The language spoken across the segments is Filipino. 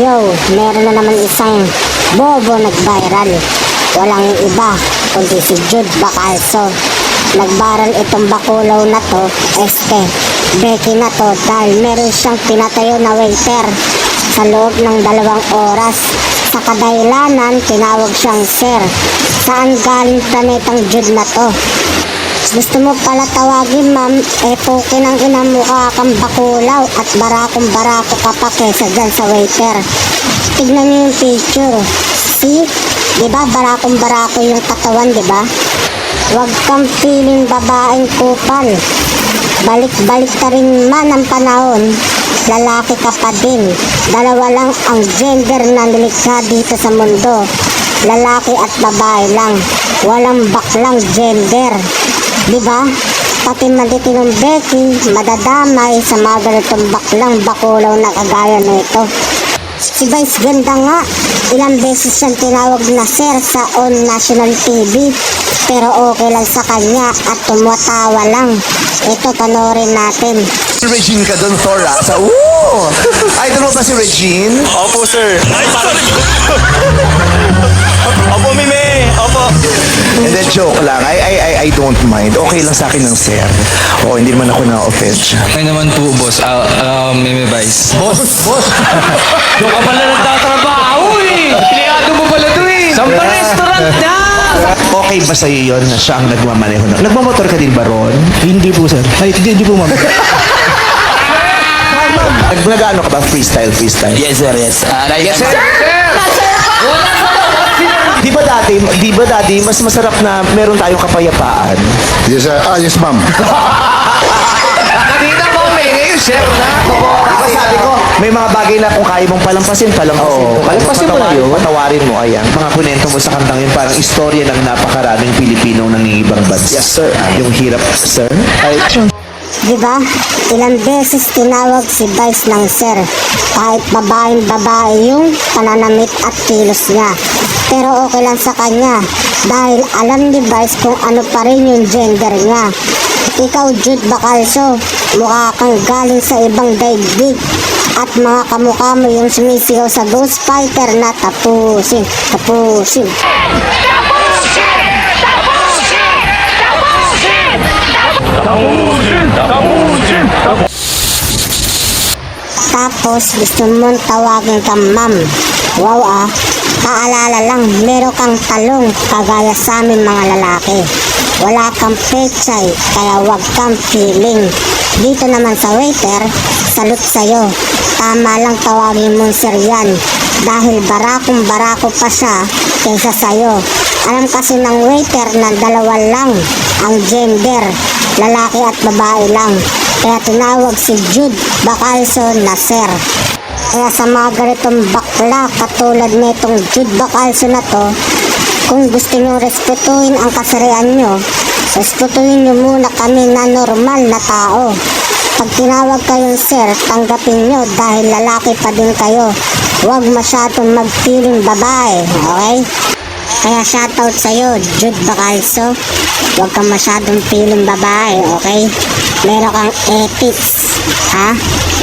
Yo, meron na naman isang bobo nag-viral. Walang iba kundi si Jude Bacalso. Nag-viral itong bakulaw na to, Becky na to, dahil meron siyang pinatayo na waiter sa loob ng 2 oras. Sa kadahilanan, tinawag siyang sir. Saan galing planetang Jude na to? Gusto mo pala tawagin, ma'am, pukin ang ina mo ka kang bakulaw at barakong-barako ka pa kesa dyan sa waiter. Tignan niyo yung picture. See? Diba barakong-barako yung katawan, diba? Huwag kang feeling babaeng kupal. Balik-balik ka rin man ang panahon, lalaki ka pa din. 2 lang ang gender na nilikha dito sa mundo. Lalaki at babae lang. Walang baklang gender. Diba? Pati malitinong Becky, madadamay sa mga ganitong baklang bakulaw na kagaya nito. Si Vice ganda nga, ilang beses siyang tinawag na sir sa on national TV, pero okay lang sa kanya at tumatawa lang. Ito, panoorin natin. Si Regine ka doon, Thora. Idol mo ba si Regine? Opo, sir. Ay, parang... Opo, Mime. Opo. Hindi, joke lang. I don't mind. Okay lang sa akin ng sir. Hindi naman ako na-offend siya. Ay naman po, boss. Meme Vice. Boss. Doon ka pala nagtatrabaho eh. Piniyado mo pala ito eh. Sa restaurant na. Okay ba sa'yo yun na siya ang nagmamaneho na? Nagmamotor ka din ba, Ron? Hindi po, sir. Ay, hindi po, ma'am. Nag-ano ka ba? Freestyle? Yes, sir. Yes. Yes, sir. Di ba dati, mas masarap na meron tayong kapayapaan? Yes, yes, ma'am. Kanina mo, ngayon, sir na. Diba sabi ko, may mga bagay na kung kaya mong palampasin mo. Palampasin mo na yun. Patawarin mo, ayan. Mga kunento mo sa kantang yun, parang istorya ng napakaraming Pilipinong nangingibang bansa. Yes, sir. Yung hirap, sir. Diba? Ilang beses tinawag si Vice ng sir. Kahit babae yung pananamit at kilos niya. Pero okay lang sa kanya. Dahil alam ni Vice kung ano pa rin yung gender niya. Ikaw, Jude Bacalso, mukha kang galing sa ibang daigdig. At mga kamukha mo yung sumisigaw sa Ghost Fighter na tapusin. Tapos gusto mong tawagin kang ma'am. Wow paalala lang, meron kang talong kagaya sa amin mga lalaki. Wala kang pechay, kaya wag kang feeling. Dito naman sa waiter, salute sa'yo. Tama lang tawagin mong sir yan, dahil barakong-barako pa siya kaysa sa'yo. Alam kasi ng waiter na 2 lang ang gender, lalaki at babae lang. Kaya tinawag si Jude Bacalso na sir. Kaya sa mga ganitong bakla katulad nitong Jude Bacalso na to, kung gusto nyo respetuhin ang kasarian nyo, respetuhin nyo muna kami na normal na tao. Pag tinawag kayong sir, tanggapin nyo dahil lalaki pa din kayo. Huwag masyadong mag-feeling babae, okay? Kaya shoutout sa'yo, Jude Bacalso. Huwag kang masyadong feeling babae, okay? Meron kang ethics, ha?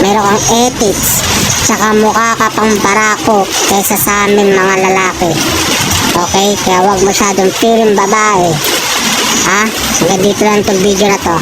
Meron kang ethics. Tsaka mukha ka pang barako kaysa sa amin mga lalaki. Okay? Kaya huwag masyadong feeling babae. Ha? Hanggang dito lang itong video na to.